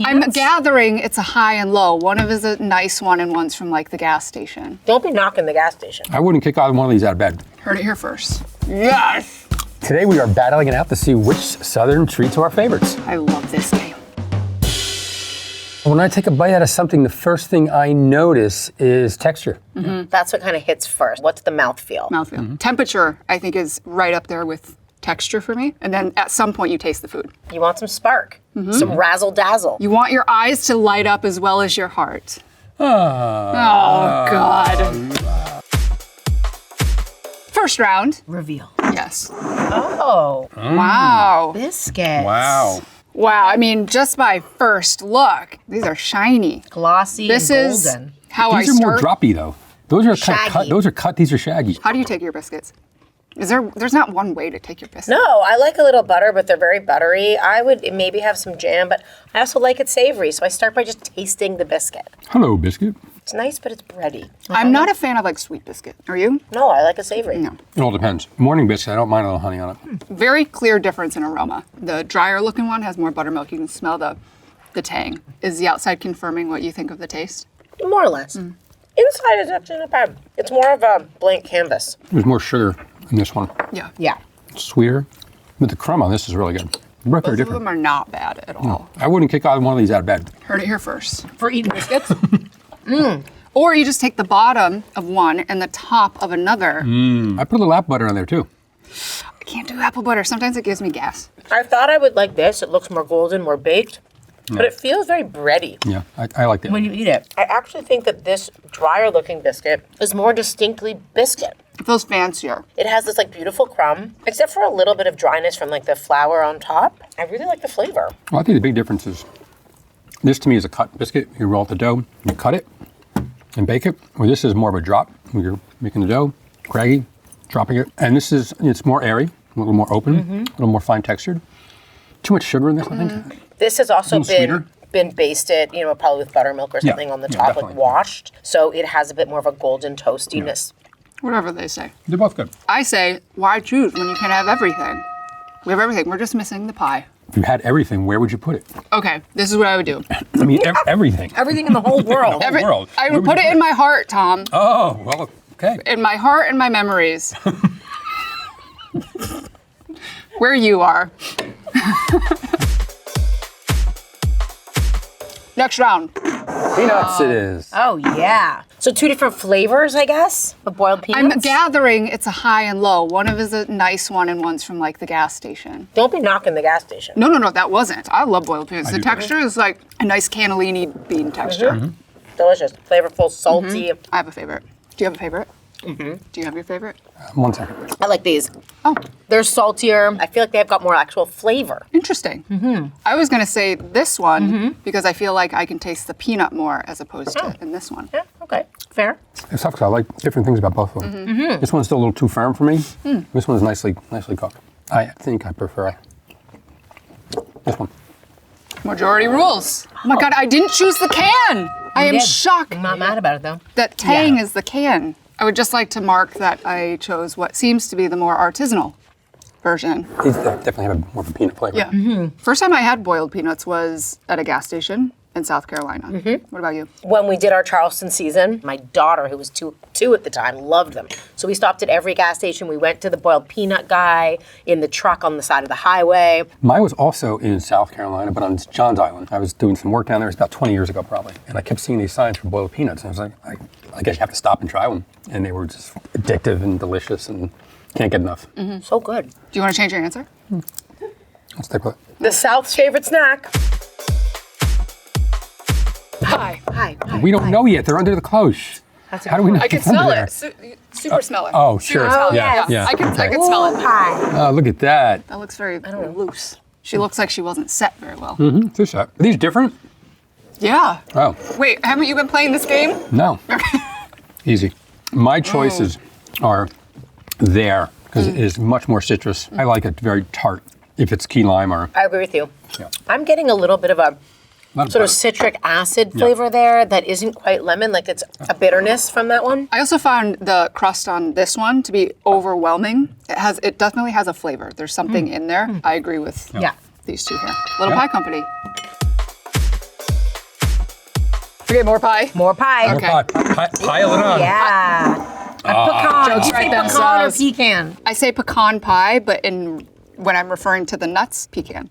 I'm gathering it's a high and low. One of is a nice one and one's from like the gas station. Don't be knocking the gas station. I wouldn't kick either one of these out of bed. Heard it here first. Yes! Today we are battling it out to see which Southern treats are our favorites. I love this game. When I take a bite out of something, the first thing I notice is texture. That's what kind of hits first. What's the mouthfeel? Mouthfeel. Temperature, I think, is right up there with texture for me. And then at some point you taste the food. You want some spark, some razzle dazzle. You want your eyes to light up as well as your heart. Oh, God. First round. Reveal. Yes. Oh. Wow. Biscuits. Wow. Wow, I mean, just by first look, these are shiny. Glossy This and is golden. how I These are more start. droppy though. Those are kind of cut. Shaggy. Those are cut. These are shaggy. How do you take your biscuits? There's not one way to take your biscuits. No, I like a little butter, but they're very buttery. I would maybe have some jam, but I also like it savory, so I start by just tasting the biscuit. Hello, biscuit. It's nice, but it's bready. I'm not a fan of like sweet biscuit. Are you? No, I like a savory. No. It all depends. Morning biscuit, I don't mind a little honey on it. Very clear difference in aroma. The drier looking one has more buttermilk. You can smell the tang. Is the outside confirming what you think of the taste? More or less. Inside is actually not bad. It's more of a blank canvas. There's more sugar in this one. Yeah. Yeah. It's sweeter. But the crumb on this is really good. They're both Both of different. them are not bad at all. I wouldn't kick either one of these out of bed. Heard it here first. For eating biscuits? Or you just take the bottom of one and the top of another. I put a little apple butter on there too. I can't do apple butter. Sometimes it gives me gas. I thought I would like this. It looks more golden, more baked, but it feels very bready Yeah, I like that. when you eat it. I actually think that this drier looking biscuit is more distinctly biscuit. It feels fancier. It has this like beautiful crumb, except for a little bit of dryness from like the flour on top. I really like the flavor. Well, I think the big difference is this to me is a cut biscuit. You roll out the dough, you cut it, and bake it. Or this is more of a drop. When you're making the dough, craggy, dropping it. And this is, it's more airy, a little more open, a little more fine textured. Too much sugar in this, I think. This has also A little sweeter. been basted, probably with buttermilk or something on the yeah, top, like definitely. washed. So it has a bit more of a golden toastiness. Whatever they say. They're both good. I say, why choose when you can have everything? We have everything. We're just missing the pie. If you had everything, where would you put it? Okay, this is what I would do. I mean, everything. Everything in the whole world. Whole world. I Where would would put you it in my heart, Tom. Oh, well, okay. In my heart and my memories. Where you are. Next round. Peanuts it is. Oh, yeah. So two different flavors, I guess, of boiled peanuts? I'm gathering it's a high and low. One of is a nice one and one's from like the gas station. Don't be knocking the gas station. No, that wasn't. I love boiled peanuts. The do too. texture is like a nice cannellini bean texture. Delicious. Flavorful, salty. I have a favorite. Do you have a favorite? Do you have your favorite? 1 second. I like these. Oh, They're saltier. I feel like they've got more actual flavor. interesting. I was going to say this one because I feel like I can taste the peanut more as opposed to in this one. Yeah, okay. Fair. It's tough because I like different things about both of them. This one's still a little too firm for me. This one's nicely cooked. I think I prefer this one. Majority rules. Oh my God, I didn't choose the can. I am did. shocked I'm not mad about it, though. that tang is the can. I would just like to mark that I chose what seems to be the more artisanal version. These definitely have more of a peanut flavor. Yeah. First time I had boiled peanuts was at a gas station in South Carolina. What about you? When we did our Charleston season, my daughter, who was two at the time, loved them. So we stopped at every gas station. We went to the boiled peanut guy in the truck on the side of the highway. Mine was also in South Carolina, but on Johns Island. I was doing some work down there. It was about 20 years ago, probably. And I kept seeing these signs for boiled peanuts. And I was like, I guess you have to stop and try one. And they were just addictive and delicious and can't get enough. So good. Do you want to change your answer? Let's stick with it. The South's favorite snack. Hi. Hi. We don't know yet. They're under the cloche. That's a How do we know? I can it's under smell there? it. Super smell it. Oh, sure. Oh, yeah, yes. yeah. I can okay. smell it. Pie. Oh, look at that. That looks very loose. She looks like she wasn't set very well. Fish that. Are these different? Yeah. Oh, Wait, haven't you been playing this game? no. Easy. My choices are there because it is much more citrus. I like it very tart if it's key lime or I agree with you. yeah. I'm getting a little bit of a Not sort of butter. citric acid flavor there that isn't quite lemon, like it's a bitterness from that one. I also found the crust on this one to be overwhelming. It definitely has a flavor. There's something in there. I agree with Yeah. these two here. Little Pie Company. Okay, more pie. More pie. More Okay. Pile it on. Yeah. A pecan. Jokes You say right pecan or themselves. pecan? I say pecan pie, but when I'm referring to the nuts, pecan.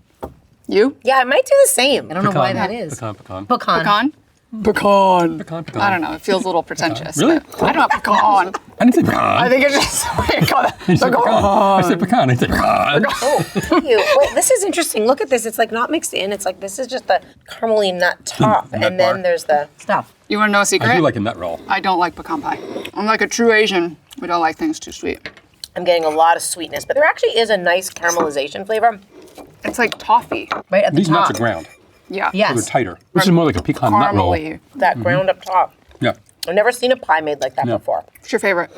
You? Yeah, I might do the same. I don't know why that is. Pecan. Pecan. Pecan? Pecan. Pecan. I don't know. It feels a little pretentious. Really? but I don't know. Pecan. I didn't say pecan. I think it's just what you call it. I said pecan. I said pecan. I said pecan. Oh, cute. Wait, this is interesting. Look at this. It's like not mixed in. It's like this is just the caramely nut top, Nut and then bar. there's the stuff. You want to know a secret? I do like a nut roll. I don't like pecan pie. I'm like a true Asian. We don't like things too sweet. I'm getting a lot of sweetness, but there actually is a nice caramelization flavor It's like toffee. right at the These top. nuts are ground. Yeah. Yes. They're tighter. This is more like a pecan nut roll. Caramely. That ground up top. Yeah. I've never seen a pie made like that No. before. What's your favorite?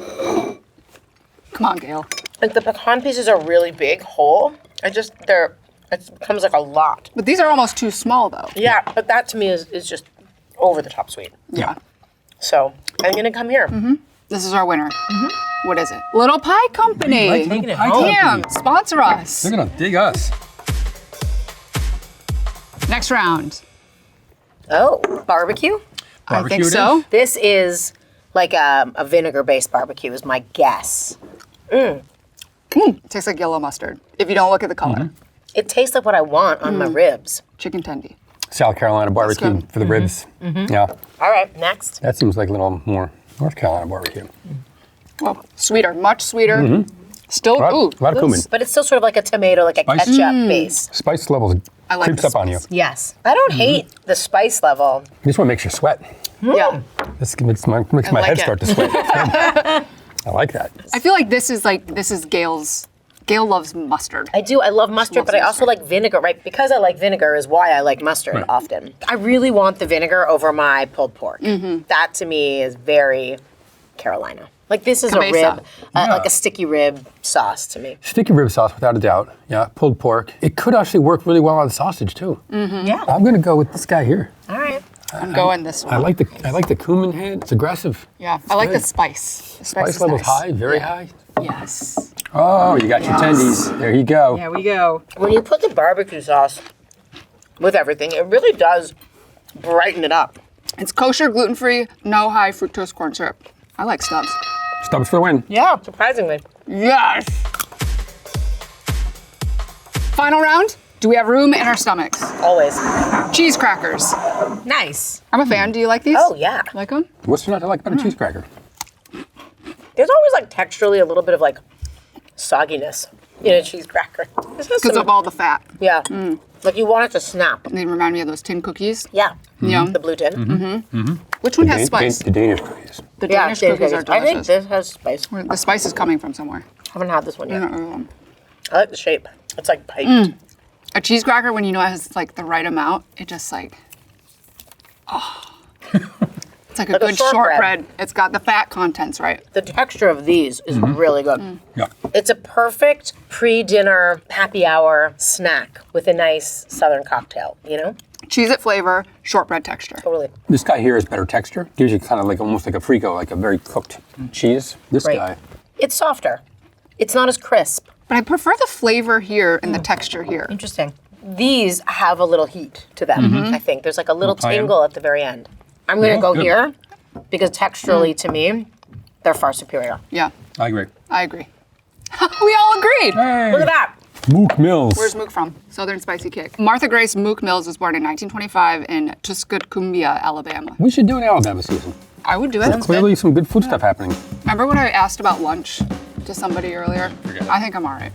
Come on, Gail. Like the pecan pieces are really big, whole. It becomes like a lot. But these are almost too small, though. Yeah, but that to me is just over the top sweet. Yeah. So I'm gonna come here. This is our winner. What is it? Little Pie Company. Like Taking it pie home. company. Damn, sponsor us. They're gonna dig us. Next round. Oh, barbecue? I Barbecue think it so. is. This is like a vinegar-based barbecue is my guess. It tastes like yellow mustard if you don't look at the color. It tastes like what I want on my ribs. Chicken tendy. South Carolina barbecue good. for the ribs. Yeah. All right, next. That seems like a little more North Carolina barbecue. Well, sweeter, much sweeter. Still, A lot, ooh. a lot of cumin. But it's still sort of like a tomato, like a Spice? ketchup base. Spice levels I like creeps the up on you. spice. Yes. I don't hate the spice level. This one makes you sweat. Yeah. This makes my I head like it. start to sweat. I like that. I feel like this is Gail's. Gail loves mustard. I do. I love mustard, loves but I also mustard. like vinegar, right? Because I like vinegar is why I like mustard Right. often. I really want the vinegar over my pulled pork. That to me is very Carolina. Like this is Cabeza. a rib, Yeah. like a sticky rib sauce to me. Sticky rib sauce, without a doubt. Yeah, pulled pork. It could actually work really well on sausage too. Yeah. I'm gonna go with this guy here. All right. I'm going this one. I like the cumin head. It's aggressive. Yeah, I like the good. spice. The Spice is level's nice. high, very high. Yes. Oh, you got your tendies. There you go. There we go. When you put the barbecue sauce with everything, it really does brighten it up. It's kosher, gluten-free, no high fructose corn syrup. I like Stubbs. Stubbs for the win. Yeah, surprisingly. Yes. Final round. Do we have room in our stomachs? Always. Cheese crackers. Nice. I'm a fan. Do you like these? Oh, yeah. Like them? What's there not to like about a cheese cracker? There's always like texturally a little bit of like sogginess in a cheese cracker. This has Because some- of all the fat. Yeah. Like you want it to snap. They remind me of those tin cookies. Yeah. Yeah. The blue tin. Which one has spice? The Danish cookies. The Yeah, Danish cookies are I think delicious. this has spice. The spice is coming from somewhere. Haven't had this one yet. Mm. I like the shape. It's like piped. A cheese cracker, when you know it has like the right amount, it just like, it's like a Like a good shortbread. shortbread. It's got the fat contents right. The texture of these is really good. Yeah. It's a perfect pre-dinner happy hour snack with a nice southern cocktail, you know? Cheese-it flavor, shortbread texture. Totally. This guy here is better texture. Gives you kind of like almost like a frico, like a very cooked cheese. This Right. guy. It's softer. It's not as crisp. But I prefer the flavor here and the texture here. Interesting. These have a little heat to them, I think. There's like a little Little cayenne. tingle at the very end. I'm going to Yeah, go good. here because texturally to me, they're far superior. Yeah, I agree. I agree. We all agreed. Hey. Look at that. Mook Mills. Where's Mook from? Southern Spicy Kick. Martha Grace Mook Mills was born in 1925 in Tuscumbia, Alabama. We should do an Alabama season. I would do it. Clearly some good food stuff happening. Remember when I asked about lunch to somebody earlier? Forget it. I think I'm all right.